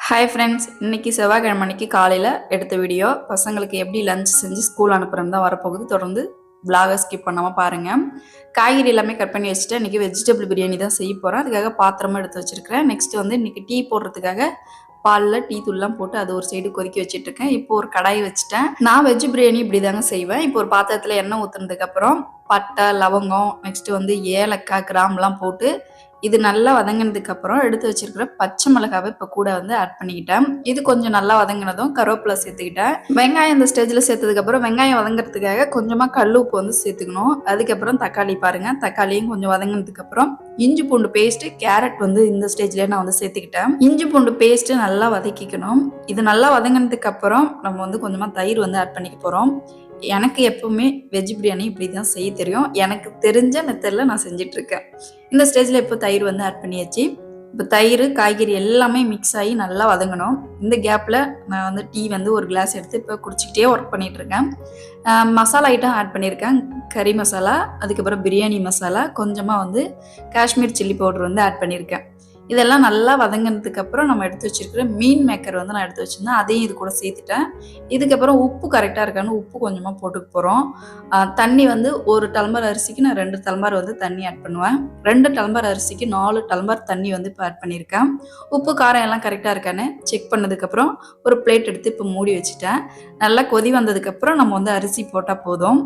Hi friends, இன்னைக்கு செவ்வாய்க்கிழமை அன்னைக்கு காலையில் எடுத்த வீடியோ. பசங்களுக்கு எப்படி லஞ்ச் செஞ்சு ஸ்கூல் அனுப்புறேன்னு தான் வரப்போகுது. தொடர்ந்து விலாகை ஸ்கிப் பண்ணாமல் பாருங்கள். காய்கறி எல்லாமே கட் பண்ணி வச்சுட்டு இன்றைக்கி வெஜிடபிள் பிரியாணி தான் செய்ய போகிறேன். அதுக்காக பாத்திரமும் எடுத்து வச்சுருக்கிறேன். நெக்ஸ்ட் வந்து இன்றைக்கி டீ போடுறதுக்காக பாலில் டீ தூள்லாம் போட்டு அது ஒரு சைடு கொதிக்க வச்சுட்ருக்கேன். இப்போ ஒரு கடாய் வச்சுட்டேன். நான் வெஜ் பிரியாணி இப்படி தாங்க செய்வேன். இப்போ ஒரு பாத்திரத்தில் எண்ணெய் ஊற்றுனதுக்கப்புறம் பட்டை, லவங்கம், நெக்ஸ்ட் வந்து ஏலக்காய், கிராம்பெலாம் போட்டு இது நல்லா வதங்கினதுக்கு அப்புறம் எடுத்து வச்சிருக்கிற பச்சை மிளகாவை இப்போ கூட வந்து ஆட் பண்ணிக்கிட்டேன். இது கொஞ்சம் நல்லா வதங்கினதும் கருவேப்பிலை சேர்த்துக்கிட்டேன். வெங்காயம் இந்த ஸ்டேஜில் சேர்த்ததுக்கு அப்புறம் வெங்காயம் வதங்குறதுக்காக கொஞ்சமாக கல் உப்பு வந்து சேர்த்துக்கணும். அதுக்கப்புறம் தக்காளி பாருங்க, தக்காளியும் கொஞ்சம் வதங்கினதுக்கு அப்புறம் இஞ்சி பூண்டு பேஸ்ட், கேரட் வந்து இந்த ஸ்டேஜ்லேயே நான் வந்து சேர்த்துக்கிட்டேன். இஞ்சி பூண்டு பேஸ்ட் நல்லா வதக்கிக்கணும். இது நல்லா வதங்கினதுக்கு அப்புறம் நம்ம வந்து கொஞ்சமாக தயிர் வந்து ஆட் பண்ணிக்க போகிறோம். எனக்கு எப்பவுமே வெஜ் பிரியாணி இப்படி தான் செய்ய தெரியும். எனக்கு தெரிஞ்ச மெத்தடில் நான் செஞ்சிட்ருக்கேன். இந்த ஸ்டேஜில் இப்போ தயிர் வந்து ஆட் பண்ணியாச்சு. இப்போ தயிர், காய்கறி எல்லாமே மிக்ஸ் ஆகி நல்லா வதங்கணும். இந்த கேப்பில் நான் வந்து டீ வந்து ஒரு கிளாஸ் எடுத்து இப்போ குடிச்சிக்கிட்டே ஒர்க் பண்ணிகிட்ருக்கேன். மசாலா ஐட்டம் ஆட் பண்ணியிருக்கேன். கறி மசாலா, அதுக்கப்புறம் பிரியாணி மசாலா, கொஞ்சமாக வந்து காஷ்மீர் சில்லி பவுடர் வந்து ஆட் பண்ணியிருக்கேன். இதெல்லாம் நல்லா வதங்கினதுக்கப்புறம் நம்ம எடுத்து வச்சிருக்கிற மீன் மேக்கர் வந்து நான் எடுத்து வச்சுருந்தேன். அதையும் இது கூட சேர்த்துட்டேன். இதுக்கப்புறம் உப்பு கரெக்டாக இருக்கான்னு உப்பு கொஞ்சமாக போட்டுக்க போகிறோம். தண்ணி வந்து 1 டம்ளர் அரிசிக்கு நான் 2 டம்ளர் வந்து தண்ணி ஆட் பண்ணுவேன். 2 டம்ளர் அரிசிக்கு 4 டம்ளர் தண்ணி வந்து இப்போ ஆட் பண்ணியிருக்கேன். உப்பு காரம் எல்லாம் கரெக்டாக இருக்கான்னு செக் பண்ணதுக்கப்புறம் ஒரு பிளேட் எடுத்து இப்போ மூடி வச்சுட்டேன். நல்லா கொதி வந்ததுக்கப்புறம் நம்ம வந்து அரிசி போட்டால் போதும்.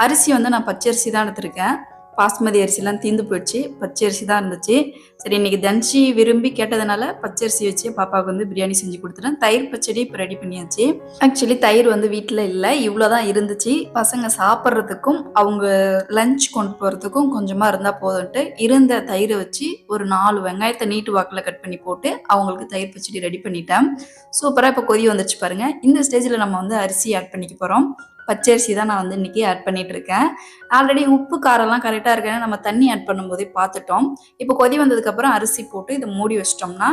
அரிசி வந்து நான் பச்சரிசி தான் எடுத்திருக்கேன். பாஸ்மதி அரிசிலாம் தீர்ந்து போயிடுச்சு. பச்சரிசி தான் இருந்துச்சு. சரி, இன்றைக்கி தன்ஷி விரும்பி கேட்டதுனால பச்சரிசி வச்சு பாப்பாவுக்கு வந்து பிரியாணி செஞ்சு கொடுத்துட்டேன். தயிர் பச்சடி இப்போ ரெடி பண்ணியாச்சு. ஆக்சுவலி தயிர் வந்து வீட்டில் இல்லை, இவ்வளோ தான் இருந்துச்சு. பசங்க சாப்பிட்றதுக்கும் அவங்க லஞ்ச் கொண்டு போகிறதுக்கும் கொஞ்சமாக இருந்தால் போதும்ட்டு இருந்த தயிரை வச்சு ஒரு 4 வெங்காயத்தை நீட்டு வாக்கில் கட் பண்ணி போட்டு அவங்களுக்கு தயிர் பச்சடி ரெடி பண்ணிட்டேன். சூப்பராக இப்போ கொதி வந்துச்சு பாருங்கள். இந்த ஸ்டேஜில் நம்ம வந்து அரிசி ஆட் பண்ணிக்க போகிறோம். பச்சரிசி தான் நான் வந்து இன்றைக்கி ஆட் பண்ணிகிட்ருக்கேன். ஆல்ரெடி உப்பு காரம்லாம் கரெக்டாக இருக்குன்னு நம்ம தண்ணி ஆட் பண்ணும்போதே பார்த்துட்டோம். இப்போ கொதி வந்ததுக்கப்புறம் அரிசி போட்டு இதை மூடி வச்சிட்டோம்னா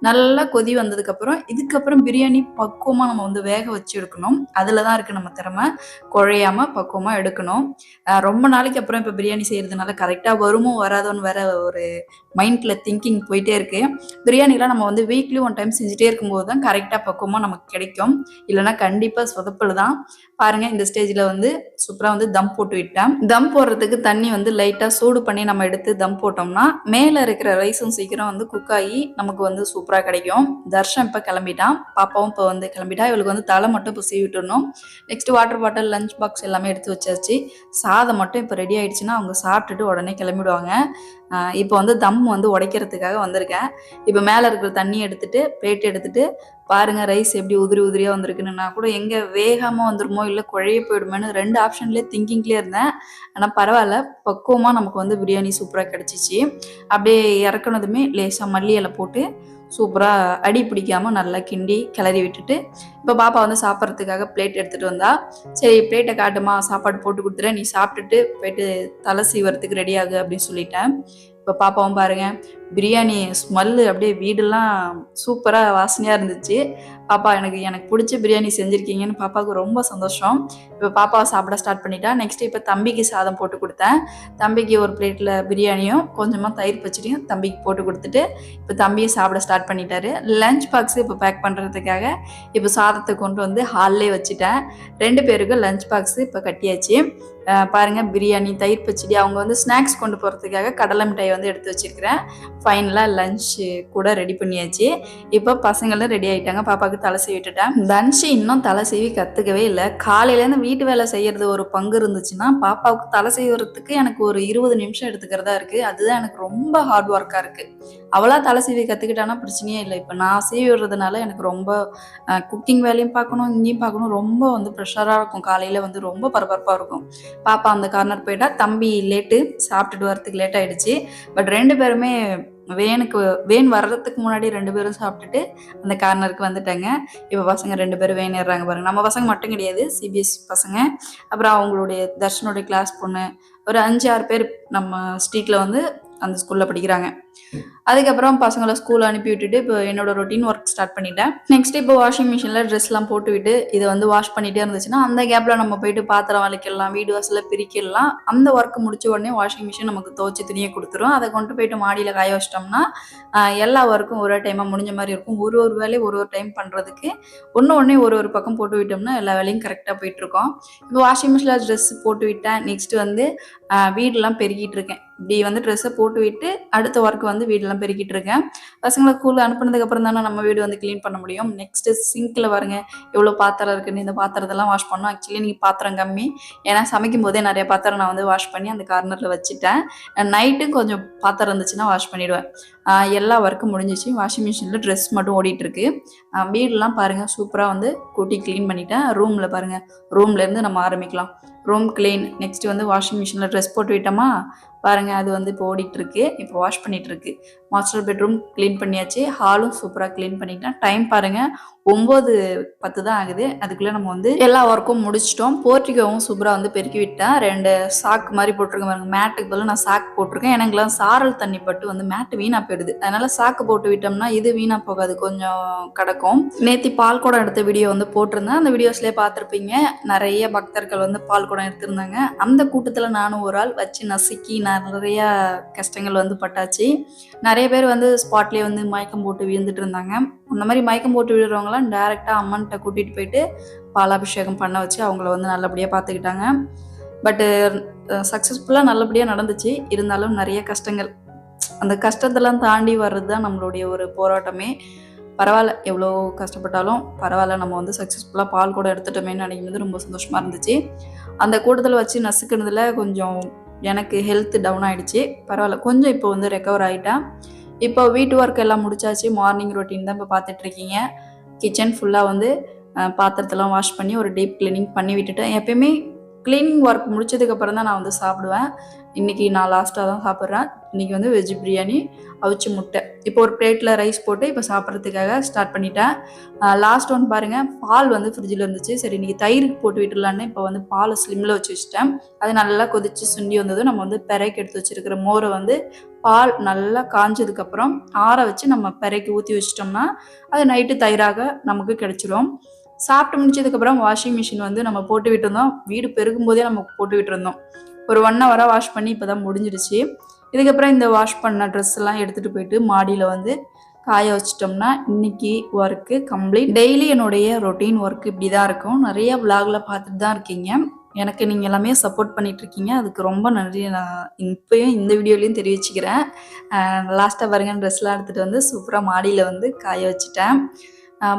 நல்லா கொதி வந்ததுக்கப்புறம் இதுக்கப்புறம் பிரியாணி பக்குவமாக நம்ம வந்து வேக வச்சு எடுக்கணும். அதில் தான் இருக்குது நம்ம திறமை. குழையாமல் பக்குவமாக எடுக்கணும். ரொம்ப நாளைக்கு அப்புறம் இப்போ பிரியாணி செய்கிறதுனால கரெக்டாக வருமோ வராதோன்னு வேற ஒரு மைண்டில் திங்கிங் போயிட்டே இருக்குது. பிரியாணிலாம் நம்ம வந்து வீக்லி 1 டைம் செஞ்சுட்டே இருக்கும்போது தான் கரெக்டாக பக்குவமாக நமக்கு கிடைக்கும். இல்லைனா கண்டிப்பாக சொதப்பல் தான். பாருங்கள், இந்த ஸ்டேஜில் வந்து சூப்பராக வந்து தம் போட்டு விட்டேன். தம் போடுறதுக்கு தண்ணி வந்து லைட்டாக சூடு பண்ணி நம்ம எடுத்து தம் போட்டோம்னா மேலே இருக்கிற ரைஸும் சீக்கிரம் வந்து குக் ஆகி நமக்கு வந்து சூப்பராக கிடைக்கும். தர்ஷன் இப்போ கிளம்பிட்டான். பாப்பாவும் இப்போ வந்து கிளம்பிட்டா. இவளுக்கு வந்து தலை மட்டும் இப்போ சீவி விட்டுடணும். Next water bottle, lunch box எல்லாமே எடுத்து வச்சாச்சு. சாதம் மட்டும் இப்போ ரெடி ஆகிடுச்சுன்னா அவங்க சாப்பிட்டுட்டு உடனே கிளம்பிடுவாங்க. இப்போ வந்து தம் வந்து உடைக்கிறதுக்காக வந்திருக்கேன். இப்போ மேலே இருக்கிற தண்ணி எடுத்துகிட்டு பிளேட் எடுத்துகிட்டு பாருங்கள் ரைஸ் எப்படி உதிரி உதிரியாக வந்திருக்குன்னு. நான் கூட எங்கே வேகாமல் வந்துருமோ இல்லை குழைய போயிடுமேனு 2 ஆப்ஷன்லேயே திங்கிங்லேயே இருந்தேன். ஆனால் பரவாயில்ல, பக்குவமாக நமக்கு வந்து பிரியாணி சூப்பராக கிடச்சிச்சு. அப்படியே இறக்குனதுமே லேசாக மல்லி இலை போட்டு சூப்பராக அடி பிடிக்காமல் நல்லா கிண்டி கிளறி விட்டுட்டு இப்போ பாப்பா வந்து சாப்பிட்றதுக்காக பிளேட் எடுத்துகிட்டு வந்தா. சரி, பிளேட்டை காட்டுமா, சாப்பாடு போட்டு கொடுத்துறேன், நீ சாப்பிட்டுட்டு போயிட்டு தலை சீவரத்துக்கு ரெடி ஆகு அப்படின்னு சொல்லிட்டேன். இப்போ பாப்பாவும் பாருங்கள், பிரியாணி ஸ்மெல்லு அப்படியே வீடெல்லாம் சூப்பராக வாசனையாக இருந்துச்சு. பாப்பா எனக்கு பிடிச்ச பிரியாணி செஞ்சுருக்கீங்கன்னு பாப்பாவுக்கு ரொம்ப சந்தோஷம். இப்போ பாப்பாவை சாப்பிட ஸ்டார்ட் பண்ணிட்டா. நெக்ஸ்ட்டு இப்போ தம்பிக்கு சாதம் போட்டு கொடுத்தேன். தம்பிக்கு ஒரு பிளேட்டில் பிரியாணியும் கொஞ்சமாக தயிர் பச்சடியும் தம்பிக்கு போட்டு கொடுத்துட்டு இப்போ தம்பியும் சாப்பிட ஸ்டார்ட் பண்ணிட்டாரு. லஞ்ச் பாக்ஸு இப்போ பேக் பண்ணுறதுக்காக இப்போ சாதத்தை கொண்டு வந்து ஹால்லே வச்சுட்டேன். 2 பேருக்கும் லஞ்ச் பாக்ஸு இப்போ கட்டியாச்சு. பாருங்கள், பிரியாணி, தயிர் பச்சடி, அவங்க வந்து ஸ்நாக்ஸ் கொண்டு போகிறதுக்காக கடலை மிட்டாய் வந்து எடுத்து வச்சுருக்கிறேன். ஃபைனலாக லஞ்சு கூட ரெடி பண்ணியாச்சு. இப்போ பசங்களும் ரெடி ஆகிட்டாங்க. பாப்பாவுக்கு தலை சீவி விட்டுட்டேன். தன்ஷி இன்னும் தலை சீவி கற்றுக்கவே இல்லை. காலையிலேருந்து வீட்டு வேலை செய்கிறது ஒரு பங்கு இருந்துச்சுன்னா பாப்பாவுக்கு தலை செய்வதுக்கு எனக்கு ஒரு 20 நிமிஷம் எடுத்துக்கிறதா இருக்குது. அதுதான் எனக்கு ரொம்ப ஹார்ட் ஒர்க்காக இருக்குது. அவளாக தலை சீவி கற்றுக்கிட்டானா பிரச்சனையே இல்லை. இப்போ நான் சீவி விடுறதுனால எனக்கு ரொம்ப குக்கிங் வேலையும் பார்க்கணும், இங்கேயும் பார்க்கணும். ரொம்ப வந்து ப்ரெஷராக இருக்கும். காலையில் வந்து ரொம்ப பரபரப்பாக இருக்கும். பாப்பா அந்த கார்னர் போயிட்டா. தம்பி லேட்டு, சாப்பிட்டுட்டு வரத்துக்கு லேட் ஆகிடுச்சு. பட் 2 பேருமே வேன் வர்றதுக்கு முன்னாடி 2 பேரும் சாப்பிட்டுட்டு அந்த கார்னருக்கு வந்துட்டாங்க. இப்போ பசங்க 2 பேரும் வேன் ஏறுறாங்க பாருங்கள். நம்ம பசங்க மட்டும் கிடையாது, சிபிஎஸ்சி பசங்க, அப்புறம் அவங்களுடைய தர்ஷனுடைய கிளாஸ் பொண்ணு, ஒரு 5-6 பேர் நம்ம ஸ்ட்ரீட்டில் வந்து அந்த ஸ்கூலில் படிக்கிறாங்க. அதுக்கப்புறம் பசங்களை ஸ்கூல் அனுப்பி விட்டுட்டு இப்போ என்னோட ரொட்டீன் ஒர்க் ஸ்டார்ட் பண்ணிட்டேன். நெக்ஸ்ட் இப்போ வாஷிங் மிஷினில் ட்ரெஸ்லாம் போட்டு விட்டு இதை வந்து வாஷ் பண்ணிகிட்டே இருந்துச்சுன்னா அந்த கேப்பில் நம்ம போயிட்டு பாத்திரம் வலிக்கலாம், வீடு வாசலில் பிரிக்கலாம். அந்த ஒர்க் முடிச்ச உடனே வாஷிங் மிஷின் நமக்கு துவச்சி துணியை கொடுத்துரும். அதை கொண்டு போயிட்டு மாடியில் காய வச்சிட்டோம்னா எல்லா ஒர்க்கும் ஒரு டைமாக முடிஞ்ச மாதிரி இருக்கும். ஒரு வேலையும் ஒரு டைம் பண்ணுறதுக்கு ஒன்று ஒரு பக்கம் போட்டு விட்டோம்னா எல்லா வேலையும் கரெக்டாக போயிட்டுருக்கோம். இப்போ வாஷிங் மிஷினில் ட்ரெஸ் போட்டு விட்டேன். நெக்ஸ்ட் வந்து வீடெல்லாம் பெருக்கிட்டு இருக்கேன். இப்படி வந்து ட்ரெஸ்ஸை போட்டு விட்டு அடுத்த ஒர்க் வந்து வீடெல்லாம் பெருக்கிட்டு இருக்கேன். பசங்களை ஸ்கூல் அனுப்புனதுக்கு அப்புறம் தானே நம்ம வீடு வந்து க்ளீன் பண்ண முடியும். நெக்ஸ்ட் சிங்க்ல பாருங்க எவ்வளோ பாத்திரம் இருக்குன்னு. இந்த பாத்திரத்தெல்லாம் வாஷ் பண்ணோம். ஆக்சுவலி நீங்கள் பாத்திரம் கம்மி, ஏன்னா சமைக்கும் போதே நிறைய பாத்திரம் நான் வந்து வாஷ் பண்ணி அந்த கார்னரில் வச்சுட்டேன். நைட்டும் கொஞ்சம் பாத்திரம் இருந்துச்சுன்னா வாஷ் பண்ணிடுவேன். எல்லா ஒர்க்கும் முடிஞ்சிச்சு. வாஷிங் மிஷினில் ட்ரெஸ் மட்டும் ஓடிட்டு இருக்கு. வீடெல்லாம் பாருங்கள் சூப்பராக வந்து கூட்டி க்ளீன் பண்ணிட்டேன். ரூமில் பாருங்கள், ரூம்லேருந்து நம்ம ஆரம்பிக்கலாம். Room clean. நெக்ஸ்ட் வந்து வாஷிங் மிஷினில் ட்ரெஸ் போட்டு விட்டோமா பாருங்கள், அது வந்து இப்போ ஓடிட்டுருக்கு. இப்போ வாஷ் பண்ணிகிட்ருக்கு. மாஸ்டர் பெட்ரூம் க்ளீன் பண்ணியாச்சு. ஹாலும் சூப்பராக க்ளீன் பண்ணிட்டேன். டைம் பாருங்கள் 9:10 தான் ஆகுது. அதுக்குள்ளே நம்ம வந்து எல்லா ஒர்க்கும் முடிச்சிட்டோம். போர்ட்டிகோவும் சூப்பராக வந்து பெருக்கி விட்டேன். 2 சாக்கு மாதிரி போட்டிருக்கேன் பாருங்க. மேட்டுக்கு பதில் நான் சாக்கு போட்டிருக்கேன். எனக்குலாம் சாரல் தண்ணி பட்டு வந்து மேட்டு வீணாக போயிடுது. அதனால சாக்கு போட்டு விட்டோம்னா இது வீணாக போகாது, கொஞ்சம் கிடக்கும். நேற்று பால் குடம் எடுத்த வீடியோ வந்து போட்டிருந்தேன். அந்த வீடியோஸ்லேயே பார்த்துருப்பீங்க. நிறைய பக்தர்கள் வந்து பால் குடம் எடுத்திருந்தாங்க. அந்த கூட்டத்தில் நானும் ஒரு ஆள் வச்சு நசுக்கி நிறைய கஷ்டங்கள் வந்து பட்டாச்சு. நிறைய பேர் வந்து ஸ்பாட்லேயே வந்து மயக்கம் போட்டு விழுந்துட்டு இருந்தாங்க. அந்த மாதிரி மயக்கம் போட்டு விழுறவங்களாம் டேரெக்டாக அம்மன்கிட்ட கூட்டிகிட்டு போயிட்டு பாலாபிஷேகம் பண்ண வச்சு அவங்கள வந்து நல்லபடியாக பார்த்துக்கிட்டாங்க. பட்டு சக்ஸஸ்ஃபுல்லாக நல்லபடியாக நடந்துச்சு. இருந்தாலும் நிறைய கஷ்டங்கள், அந்த கஷ்டத்தெல்லாம் தாண்டி வர்றது தான் நம்மளுடைய ஒரு போராட்டமே. பரவாயில்ல, எவ்வளோ கஷ்டப்பட்டாலும் பரவாயில்ல, நம்ம வந்து சக்ஸஸ்ஃபுல்லாக பால் கூட எடுத்துட்டோமேன்னு நினைக்கும்போது ரொம்ப சந்தோஷமாக இருந்துச்சு. அந்த கூட்டத்தில் வச்சு நசுக்கிறதுல கொஞ்சம் எனக்கு ஹெல்த் டவுன் ஆகிடுச்சு. பரவாயில்ல, கொஞ்சம் இப்போ வந்து ரெக்கவர் ஆகிட்டேன். இப்போ வீட்டு ஒர்க் எல்லாம் முடிச்சாச்சு. மார்னிங் ரொட்டீன் தான் இப்போ பார்த்துட்ருக்கீங்க. கிச்சன் ஃபுல்லாக வந்து பாத்திரத்தெல்லாம் வாஷ் பண்ணி ஒரு டீப் கிளீனிங் பண்ணி விட்டுட்டேன். எப்பயுமே க்ளீனிங் ஒர்க் முடிச்சதுக்கப்புறம் தான் நான் வந்து சாப்பிடுவேன். இன்றைக்கி நான் லாஸ்ட்டாக தான் சாப்பிட்றேன். இன்றைக்கி வந்து வெஜ் பிரியாணி, அவிச்ச முட்டை. இப்போ ஒரு பிளேட்டில் ரைஸ் போட்டு இப்போ சாப்பிட்றதுக்காக ஸ்டார்ட் பண்ணிட்டேன். லாஸ்ட் ஒன் பாருங்கள், பால் வந்து ஃப்ரிட்ஜில் இருந்துச்சு. சரி இன்றைக்கி தயிருக்கு போட்டு விட்டுலான்னு இப்போ வந்து பாலை ஸ்லிம்மில் வச்சு வச்சுட்டேன். அது நல்லா கொதித்து சுண்டி வந்ததும் நம்ம வந்து பெரைக்கு எடுத்து வச்சுருக்கிற மோரை வந்து பால் நல்லா காஞ்சதுக்கப்புறம் ஆற வச்சு நம்ம பெரைக்கு ஊற்றி வச்சிட்டோம்னா அது நைட்டு தயிராக நமக்கு கிடைச்சிடும். சாப்பிட்டு முடிச்சதுக்கப்புறம் வாஷிங் மிஷின் வந்து நம்ம போட்டு விட்டுருந்தோம். வீடு பெருகும் போதே நம்ம போட்டு விட்டுருந்தோம். ஒரு 1 ஹவராக வாஷ் பண்ணி இப்போ தான் முடிஞ்சிருச்சு. இதுக்கப்புறம் இந்த வாஷ் பண்ண ட்ரெஸ் எல்லாம் எடுத்துகிட்டு போயிட்டு மாடியில் வந்து காய வச்சிட்டோம்னா இன்னைக்கு ஒர்க்கு கம்ப்ளீட். டெய்லி என்னுடைய ரொட்டீன் ஒர்க் இப்படி தான் இருக்கும். நிறைய விளாகில் பார்த்துட்டு தான் இருக்கீங்க. எனக்கு நீங்கள் எல்லாமே சப்போர்ட் பண்ணிகிட்ருக்கீங்க. அதுக்கு ரொம்ப நன்றி. நான் இப்போயும் இந்த வீடியோலையும் தெரிவிச்சுக்கிறேன். லாஸ்ட்டாக பாருங்கள், ட்ரெஸ்லாம் எடுத்துகிட்டு வந்து சூப்பராக மாடியில் வந்து காய வச்சுட்டேன்.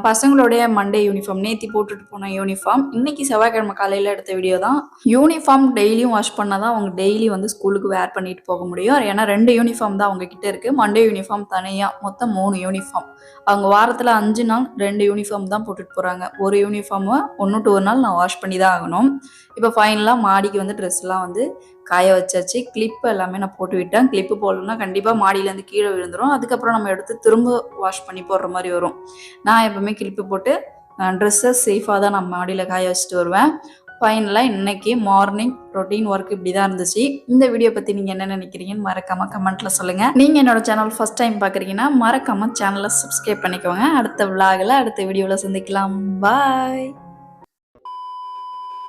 பசங்களுடைய மண்டே யூனிஃபார்ம், நேற்று போட்டுட்டு போன யூனிஃபார்ம், இன்றைக்கி செவ்வாய்க்கிழமை காலையில் எடுத்த வீடியோ தான். யூனிஃபார்ம் டெய்லியும் வாஷ் பண்ணால் தான் அவங்க டெய்லி வந்து ஸ்கூலுக்கு வேர் பண்ணிட்டு போக முடியும். ஏன்னா 2 யூனிஃபார்ம் தான் அவங்க கிட்டே இருக்குது. மண்டே யூனிஃபார்ம் தனியாக, மொத்தம் 3 யூனிஃபார்ம். அவங்க வாரத்தில் 5 நாள் 2 யூனிஃபார்ம் தான் போட்டுட்டு போகிறாங்க. ஒரு யூனிஃபார்மை 1 to 1 நாள் நான் வாஷ் பண்ணி தான் ஆகணும். இப்போ ஃபைனலாக மாடிக்கு வந்து ட்ரெஸ்லாம் வந்து காய வச்சாச்சு. கிளிப்பு எல்லாமே நான் போட்டு விட்டேன். கிளிப்பு போடலன்னா கண்டிப்பாக மாடியிலேருந்து கீழே விழுந்துடும். அதுக்கப்புறம் நம்ம எடுத்து திரும்ப வாஷ் பண்ணி போடுற மாதிரி வரும். நான் எப்பவுமே கிளிப்பு போட்டு ட்ரெஸ்ஸை சேஃபாக தான் நான் மாடியில் காய வச்சுட்டு வருவேன். ஃபைனலாக இன்றைக்கி மார்னிங் ரொட்டீன் ஒர்க் இப்படி தான் இருந்துச்சு. இந்த வீடியோ பற்றி நீங்கள் என்ன நினைக்கிறீங்கன்னு மறக்காமல் கமெண்ட்டில் சொல்லுங்கள். நீங்கள் என்னோட சேனல் ஃபஸ்ட் டைம் பார்க்குறீங்கன்னா மறக்காமல் சேனலை சப்ஸ்கிரைப் பண்ணிக்கோங்க. அடுத்த விலாகில் அடுத்த வீடியோவில் சந்திக்கலாம். பாய்.